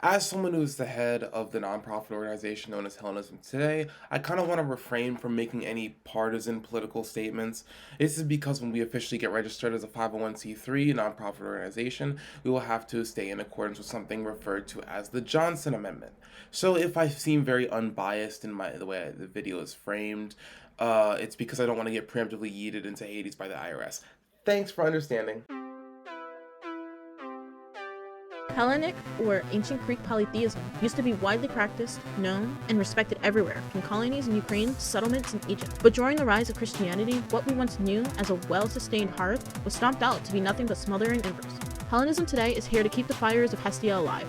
As someone who's the head of the nonprofit organization known as Hellenism today, I kind of want to refrain from making any partisan political statements. This is because when we officially get registered as a 501c3 nonprofit organization, we will have to stay in accordance with something referred to as the Johnson Amendment. So if I seem very unbiased in the way the video is framed, it's because I don't want to get preemptively yeeted into Hades by the IRS. Thanks for understanding. Hellenic, or ancient Greek polytheism, used to be widely practiced, known, and respected everywhere, from colonies in Ukraine to settlements in Egypt. But during the rise of Christianity, what we once knew as a well-sustained hearth was stomped out to be nothing but smoldering embers. Hellenism today is here to keep the fires of Hestia alive.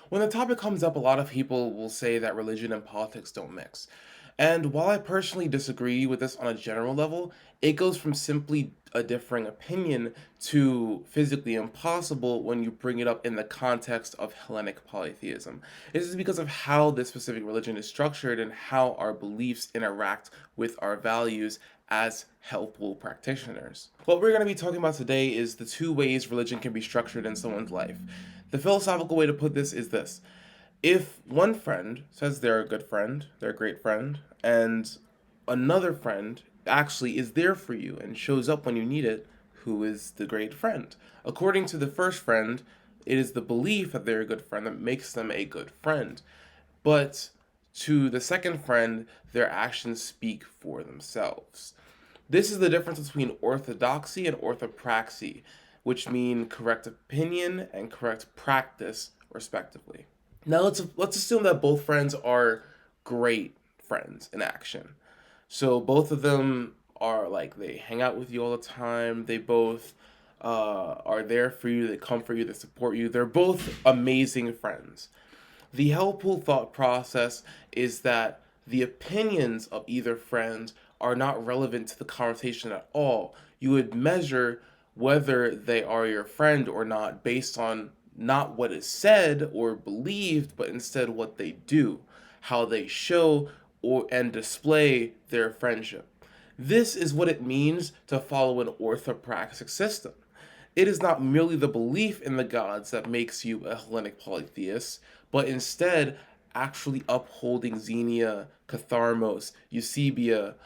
When the topic comes up, a lot of people will say that religion and politics don't mix. And while I personally disagree with this on a general level, it goes from simply a differing opinion to physically impossible when you bring it up in the context of Hellenic polytheism. This is because of how this specific religion is structured and how our beliefs interact with our values as helpful practitioners. What we're going to be talking about today is the two ways religion can be structured in someone's life. The philosophical way to put this is this. If one friend says they're a good friend, they're a great friend, and another friend actually is there for you and shows up when you need it, who is the great friend? According to the first friend, it is the belief that they're a good friend that makes them a good friend. But to the second friend, their actions speak for themselves. This is the difference between orthodoxy and orthopraxy, which mean correct opinion and correct practice, respectively. Now let's assume that both friends are great friends in action. So both of them are like they hang out with you all the time. They both are there for you. They comfort you. They support you. They're both amazing friends. The helpful thought process is that the opinions of either friend are not relevant to the conversation at all. You would measure whether they are your friend or not based on not what is said or believed, but instead what they do, how they show and display their friendship. This is what it means to follow an orthopraxic system. It is not merely the belief in the gods that makes you a Hellenic polytheist, but instead actually upholding Xenia, Catharmos, Eusebia,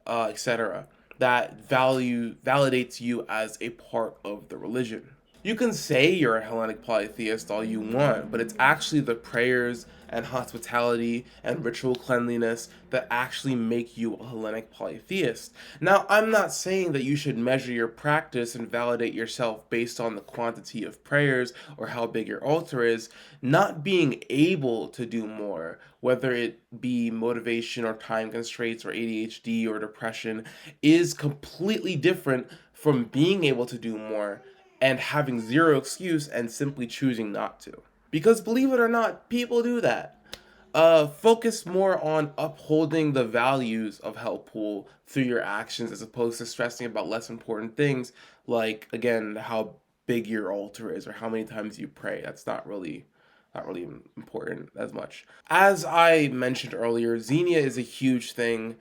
etc., that validates you as a part of the religion. You can say you're a Hellenic polytheist all you want, but it's actually the prayers and hospitality and ritual cleanliness that actually make you a Hellenic polytheist. Now, I'm not saying that you should measure your practice and validate yourself based on the quantity of prayers or how big your altar is. Not being able to do more, whether it be motivation or time constraints or ADHD or depression, is completely different from being able to do more and having zero excuse and simply choosing not to. Because believe it or not, people do that. Focus more on upholding the values of Helppool through your actions as opposed to stressing about less important things like, again, how big your altar is or how many times you pray. That's not really important as much. As I mentioned earlier, Xenia is a huge thing.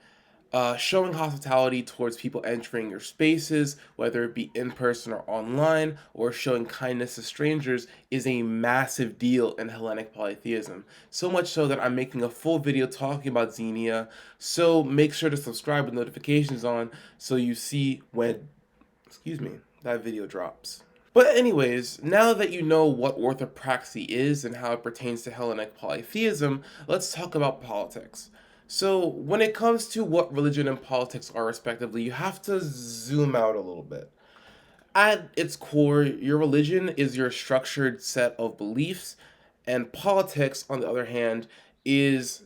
Showing hospitality towards people entering your spaces, whether it be in person or online, or showing kindness to strangers, is a massive deal in Hellenic polytheism. So much so that I'm making a full video talking about Xenia, so make sure to subscribe with notifications on so you see when, that video drops. But anyways, now that you know what orthopraxy is and how it pertains to Hellenic polytheism, let's talk about politics. So, when it comes to what religion and politics are respectively, you have to zoom out a little bit. At its core, your religion is your structured set of beliefs, and politics, on the other hand, is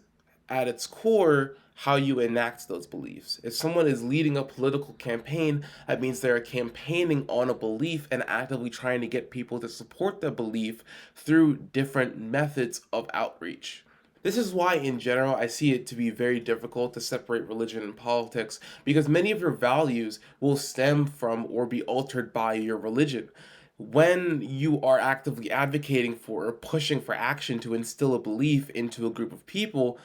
at its core how you enact those beliefs. If someone is leading a political campaign, that means they're campaigning on a belief and actively trying to get people to support the belief through different methods of outreach. This is why, in general, I see it to be very difficult to separate religion and politics because many of your values will stem from or be altered by your religion. When you are actively advocating for or pushing for action to instill a belief into a group of people,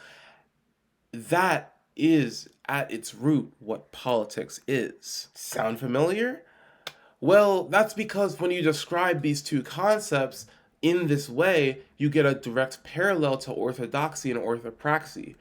that is at its root what politics is. Sound familiar? Well, that's because when you describe these two concepts in this way, you get a direct parallel to orthodoxy and orthopraxy.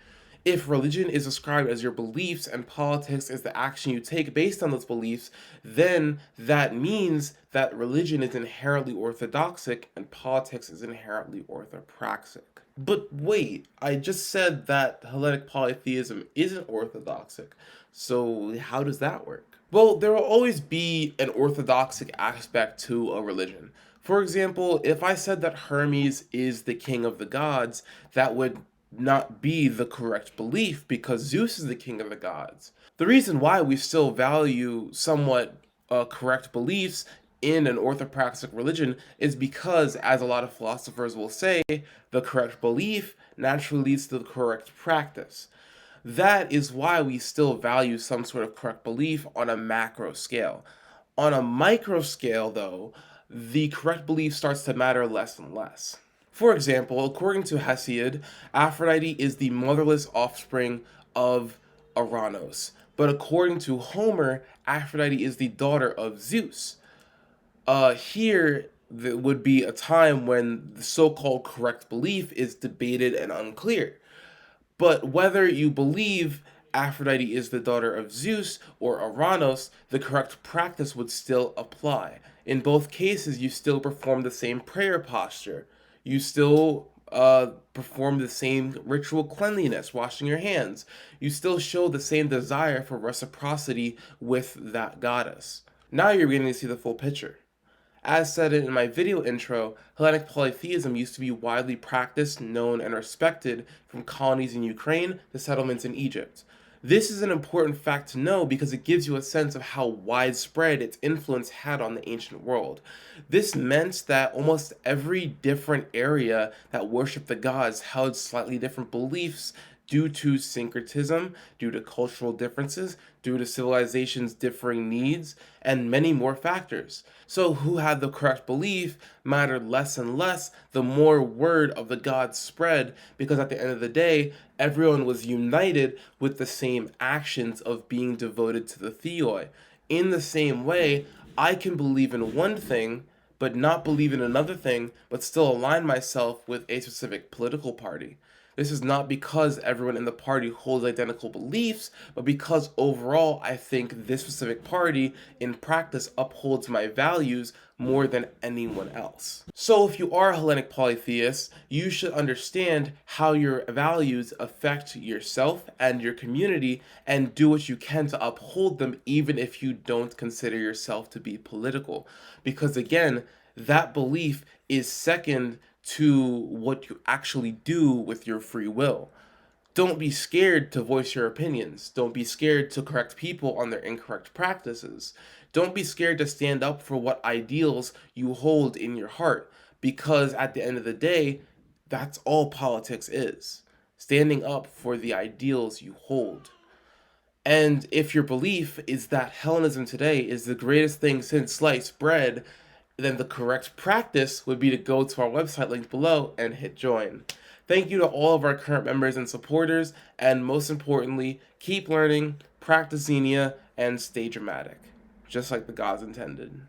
If religion is described as your beliefs and politics is the action you take based on those beliefs, then that means that religion is inherently orthodoxic and politics is inherently orthopraxic. But wait, I just said that Hellenic polytheism isn't orthodoxic, so how does that work? Well, there will always be an orthodoxic aspect to a religion. For example, if I said that Hermes is the king of the gods, that would not be the correct belief because Zeus is the king of the gods. The reason why we still value somewhat correct beliefs in an orthopraxic religion is because, as a lot of philosophers will say, the correct belief naturally leads to the correct practice. That is why we still value some sort of correct belief on a macro scale. On a micro scale, though, the correct belief starts to matter less and less. For example, according to Hesiod, Aphrodite is the motherless offspring of Aranos. But according to Homer, Aphrodite is the daughter of Zeus. Here there would be a time when the so-called correct belief is debated and unclear. But whether you believe Aphrodite is the daughter of Zeus or Aranos, the correct practice would still apply. In both cases, you still perform the same prayer posture. You still perform the same ritual cleanliness, washing your hands. You still show the same desire for reciprocity with that goddess. Now you're beginning to see the full picture. As said in my video intro, Hellenic polytheism used to be widely practiced, known, and respected from colonies in Ukraine to settlements in Egypt. This is an important fact to know because it gives you a sense of how widespread its influence had on the ancient world. This meant that almost every different area that worshipped the gods held slightly different beliefs due to syncretism, due to cultural differences, due to civilizations' differing needs, and many more factors. So who had the correct belief mattered less and less the more word of the gods spread, because at the end of the day, everyone was united with the same actions of being devoted to the theoi. In the same way, I can believe in one thing, but not believe in another thing, but still align myself with a specific political party. This is not because everyone in the party holds identical beliefs, but because overall I think this specific party in practice upholds my values more than anyone else. So if you are a Hellenic polytheist, you should understand how your values affect yourself and your community and do what you can to uphold them even if you don't consider yourself to be political. Because again, that belief is second to what you actually do with your free will. Don't be scared to voice your opinions. Don't be scared to correct people on their incorrect practices. Don't be scared to stand up for what ideals you hold in your heart, because at the end of the day, that's all politics is. Standing up for the ideals you hold. And if your belief is that Hellenism today is the greatest thing since sliced bread, then the correct practice would be to go to our website linked below and hit join. Thank you to all of our current members and supporters, and most importantly, keep learning, practice Xenia, and stay dramatic, just like the gods intended.